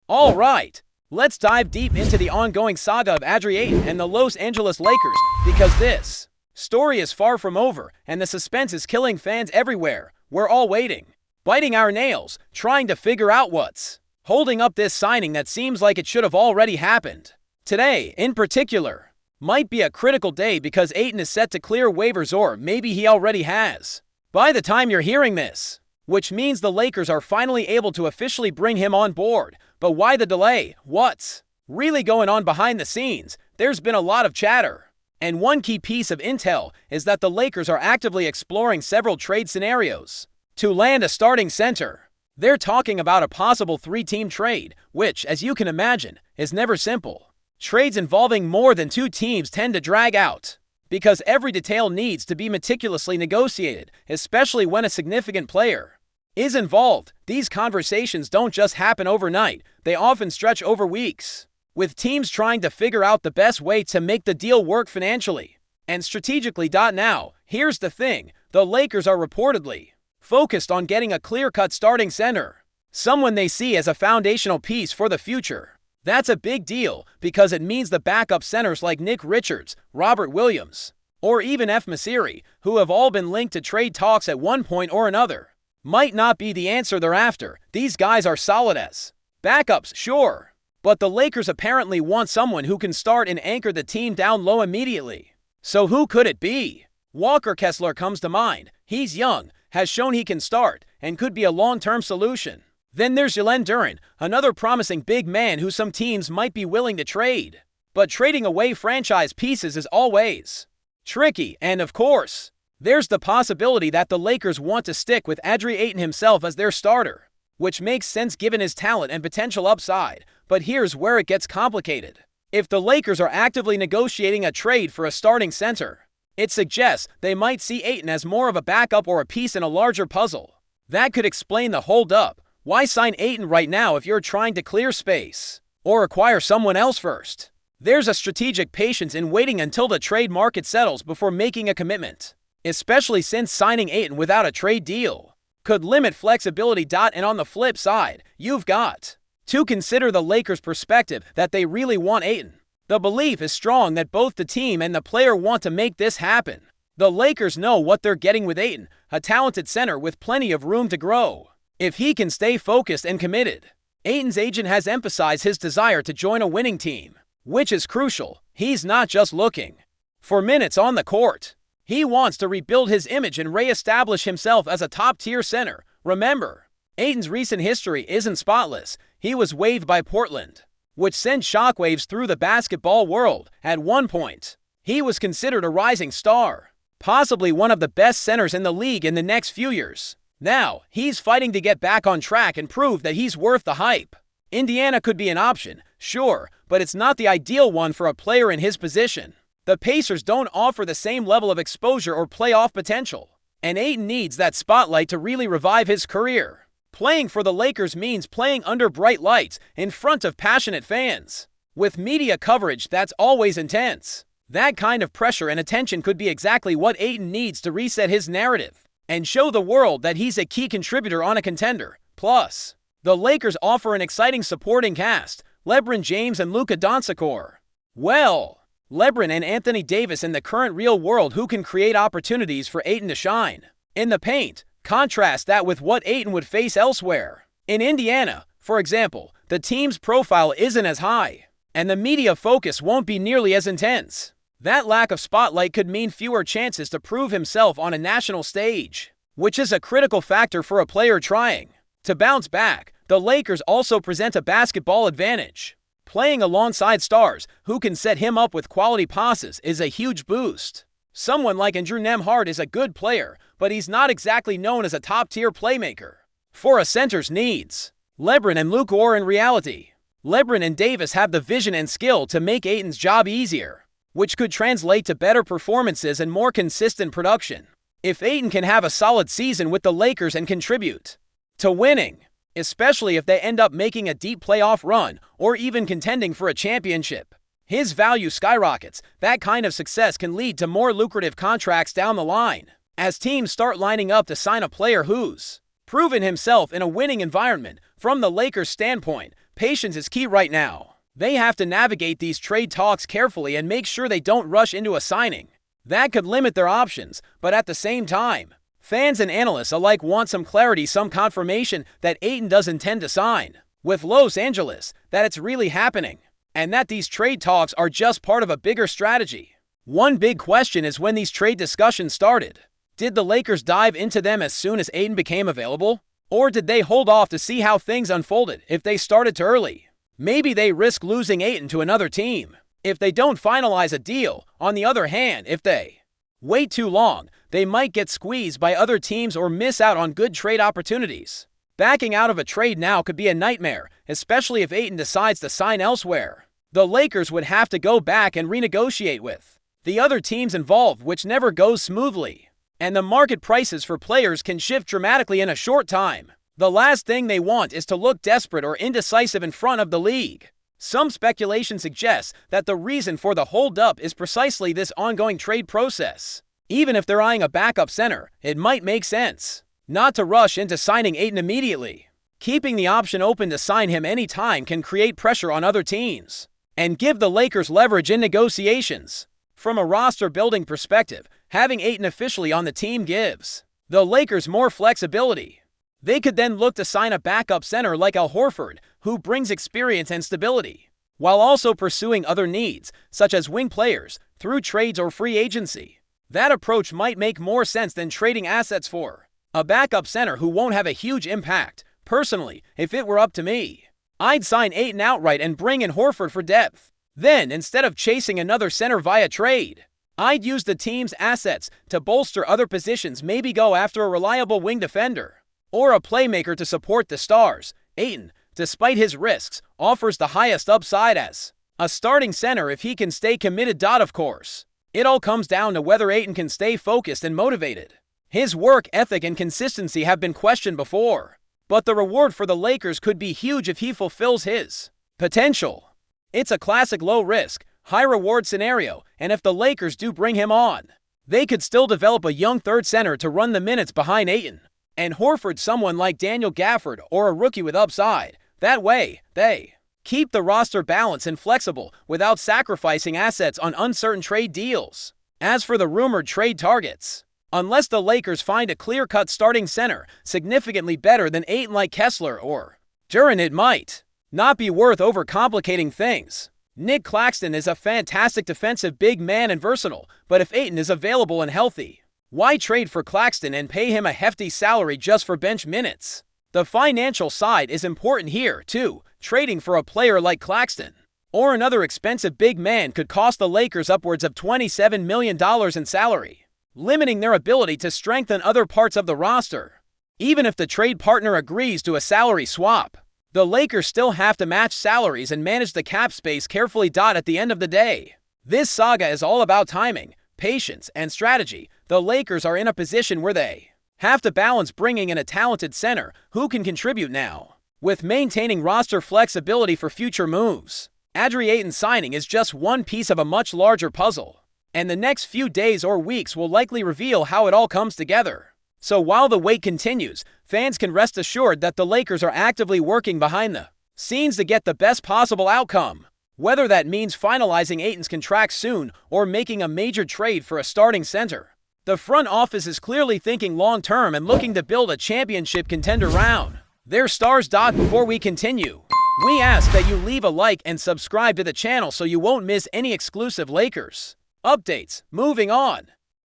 Alright, let's dive deep into the ongoing saga of Adri Ayton and the Los Angeles Lakers, because this story is far from over and the suspense is killing fans everywhere. We're all waiting, biting our nails, trying to figure out what's holding up this signing that seems like it should have already happened. Today, in particular, might be a critical day because Ayton is set to clear waivers, or maybe he already has by the time you're hearing this, which means the Lakers are finally able to officially bring him on board. But why the delay? What's really going on behind the scenes? There's been a lot of chatter, and one key piece of intel is that the Lakers are actively exploring several trade scenarios to land a starting center. They're talking about a possible 3-team trade, which, as you can imagine, is never simple. Trades involving more than 2 teams tend to drag out because every detail needs to be meticulously negotiated, especially when a significant player is involved. These conversations don't just happen overnight, they often stretch over weeks, with teams trying to figure out the best way to make the deal work financially and strategically. Now, here's the thing, the Lakers are reportedly focused on getting a clear-cut starting center, someone they see as a foundational piece for the future. That's a big deal because it means the backup centers like Nick Richards, Robert Williams, or even F. Masiri, who have all been linked to trade talks at one point or another, might not be the answer they're after. These guys are solid as backups, sure, but the Lakers apparently want someone who can start and anchor the team down low immediately. So who could it be? Walker Kessler comes to mind. He's young, has shown he can start, and could be a long-term solution. Then there's Jalen Duren, another promising big man who some teams might be willing to trade. But trading away franchise pieces is always tricky, and of course, there's the possibility that the Lakers want to stick with Adri Ayton himself as their starter, which makes sense given his talent and potential upside. But here's where it gets complicated. If the Lakers are actively negotiating a trade for a starting center, it suggests they might see Ayton as more of a backup or a piece in a larger puzzle. That could explain the hold-up. Why sign Ayton right now if you're trying to clear space or acquire someone else first? There's a strategic patience in waiting until the trade market settles before making a commitment, especially since signing Ayton without a trade deal could limit flexibility. And on the flip side, you've got to consider the Lakers' perspective that they really want Ayton. The belief is strong that both the team and the player want to make this happen. The Lakers know what they're getting with Ayton, a talented center with plenty of room to grow if he can stay focused and committed. Ayton's agent has emphasized his desire to join a winning team, which is crucial. He's not just looking for minutes on the court. He wants to rebuild his image and re-establish himself as a top-tier center. Remember, Ayton's recent history isn't spotless. He was waived by Portland, which sent shockwaves through the basketball world. At one point, he was considered a rising star, possibly one of the best centers in the league in the next few years. Now, he's fighting to get back on track and prove that he's worth the hype. Indiana could be an option, sure, but it's not the ideal one for a player in his position. The Pacers don't offer the same level of exposure or playoff potential, and Ayton needs that spotlight to really revive his career. Playing for the Lakers means playing under bright lights in front of passionate fans, with media coverage that's always intense. That kind of pressure and attention could be exactly what Ayton needs to reset his narrative and show the world that he's a key contributor on a contender. Plus, the Lakers offer an exciting supporting cast, LeBron James and Luka Doncic. Well, LeBron and Anthony Davis in the current real world who can create opportunities for Ayton to shine in the paint. Contrast that with what Ayton would face elsewhere. In Indiana, for example, the team's profile isn't as high, and the media focus won't be nearly as intense. That lack of spotlight could mean fewer chances to prove himself on a national stage, which is a critical factor for a player trying to bounce back. The Lakers also present a basketball advantage. Playing alongside stars who can set him up with quality passes is a huge boost. Someone like Andrew Nembhard is a good player, but he's not exactly known as a top-tier playmaker for a center's needs. LeBron and Luka are in reality. LeBron and Davis have the vision and skill to make Ayton's job easier, which could translate to better performances and more consistent production. If Ayton can have a solid season with the Lakers and contribute to winning, especially if they end up making a deep playoff run or even contending for a championship, his value skyrockets. That kind of success can lead to more lucrative contracts down the line, as teams start lining up to sign a player who's proven himself in a winning environment. From the Lakers' standpoint, Patience is key right now. They have to navigate these trade talks carefully and make sure they don't rush into a signing. That could limit their options, but at the same time, fans and analysts alike want some clarity, some confirmation that Ayton does intend to sign with Los Angeles, that it's really happening, and that these trade talks are just part of a bigger strategy. One big question is when these trade discussions started. Did the Lakers dive into them as soon as Ayton became available? Or did they hold off to see how things unfolded if they started too early? Maybe they risk losing Ayton to another team if they don't finalize a deal. On the other hand, if they wait too long, they might get squeezed by other teams or miss out on good trade opportunities. Backing out of a trade now could be a nightmare, especially if Ayton decides to sign elsewhere. The Lakers would have to go back and renegotiate with the other teams involved, which never goes smoothly. And the market prices for players can shift dramatically in a short time. The last thing they want is to look desperate or indecisive in front of the league. Some speculation suggests that the reason for the hold-up is precisely this ongoing trade process. Even if they're eyeing a backup center, it might make sense not to rush into signing Ayton immediately. Keeping the option open to sign him anytime can create pressure on other teams and give the Lakers leverage in negotiations. From a roster-building perspective, having Ayton officially on the team gives the Lakers more flexibility. They could then look to sign a backup center like Al Horford, who brings experience and stability, while also pursuing other needs, such as wing players, through trades or free agency. That approach might make more sense than trading assets for a backup center who won't have a huge impact. Personally, if it were up to me, I'd sign Ayton outright and bring in Horford for depth. Then, instead of chasing another center via trade, I'd use the team's assets to bolster other positions, maybe go after a reliable wing defender or a playmaker to support the stars. Ayton, despite his risks, offers the highest upside as a starting center if he can stay committed. Of course, it all comes down to whether Ayton can stay focused and motivated. His work ethic and consistency have been questioned before, but the reward for the Lakers could be huge if he fulfills his potential. It's a classic low-risk, high-reward scenario, and if the Lakers do bring him on, they could still develop a young third center to run the minutes behind Ayton, and Horford someone like Daniel Gafford or a rookie with upside. That way, they keep the roster balanced and flexible without sacrificing assets on uncertain trade deals. As for the rumored trade targets, unless the Lakers find a clear-cut starting center significantly better than Ayton like Kessler or Duren, it might not be worth overcomplicating things. Nick Claxton is a fantastic defensive big man and versatile, but if Ayton is available and healthy, why trade for Claxton and pay him a hefty salary just for bench minutes? The financial side is important here, too. Trading for a player like Claxton or another expensive big man could cost the Lakers upwards of $27 million in salary, limiting their ability to strengthen other parts of the roster. Even if the trade partner agrees to a salary swap, the Lakers still have to match salaries and manage the cap space carefully. At the end of the day, this saga is all about timing, patience, and strategy. The Lakers are in a position where they have to balance bringing in a talented center who can contribute now with maintaining roster flexibility for future moves. Ayton's signing is just one piece of a much larger puzzle, and the next few days or weeks will likely reveal how it all comes together. So while the wait continues, fans can rest assured that the Lakers are actively working behind the scenes to get the best possible outcome, whether that means finalizing Ayton's contract soon or making a major trade for a starting center. The front office is clearly thinking long-term and looking to build a championship contender around their stars. Before we continue, we ask that you leave a like and subscribe to the channel so you won't miss any exclusive Lakers updates. Moving on.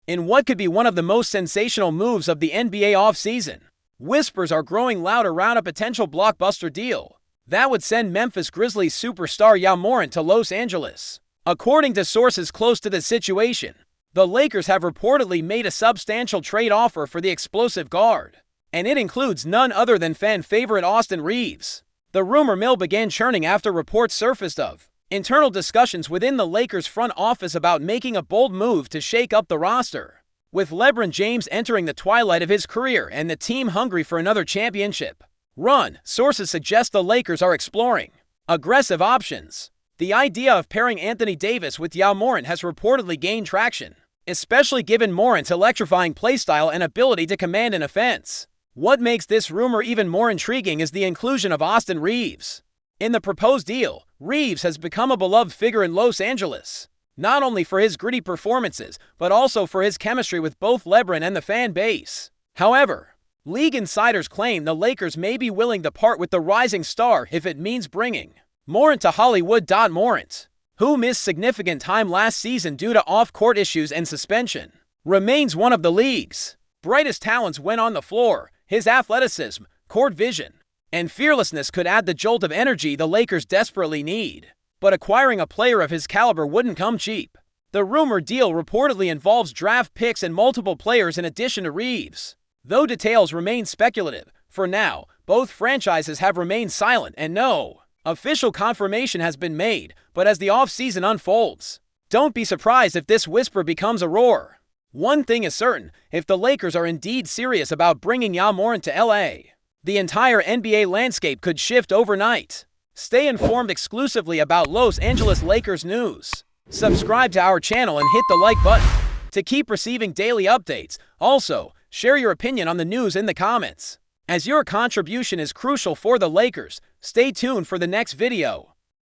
In what could be one of the most sensational moves of the NBA offseason, whispers are growing loud around a potential blockbuster deal that would send Memphis Grizzlies superstar Yao Morant to Los Angeles. According to sources close to the situation, the Lakers have reportedly made a substantial trade offer for the explosive guard, and it includes none other than fan favorite Austin Reaves. The rumor mill began churning after reports surfaced of internal discussions within the Lakers front office about making a bold move to shake up the roster. With LeBron James entering the twilight of his career and the team hungry for another championship run, sources suggest the Lakers are exploring aggressive options. The idea of pairing Anthony Davis with Yao Morant has reportedly gained traction, especially given Morant's electrifying playstyle and ability to command an offense. What makes this rumor even more intriguing is the inclusion of Austin Reaves In the proposed deal, Reaves has become a beloved figure in Los Angeles, not only for his gritty performances, but also for his chemistry with both LeBron and the fan base. However, league insiders claim the Lakers may be willing to part with the rising star if it means bringing Morant to Hollywood. Morant, who missed significant time last season due to off-court issues and suspension, remains one of the league's brightest talents when on the floor. His athleticism, court vision, and fearlessness could add the jolt of energy the Lakers desperately need. But acquiring a player of his caliber wouldn't come cheap. The rumored deal reportedly involves draft picks and multiple players in addition to Reaves. Though details remain speculative, for now, both franchises have remained silent and no official confirmation has been made. But as the offseason unfolds, don't be surprised if this whisper becomes a roar. One thing is certain, if the Lakers are indeed serious about bringing Morant to LA, the entire NBA landscape could shift overnight. Stay informed exclusively about Los Angeles Lakers news. Subscribe to our channel and hit the like button to keep receiving daily updates. Also, share your opinion on the news in the comments, as your contribution is crucial for the Lakers. Stay tuned for the next video.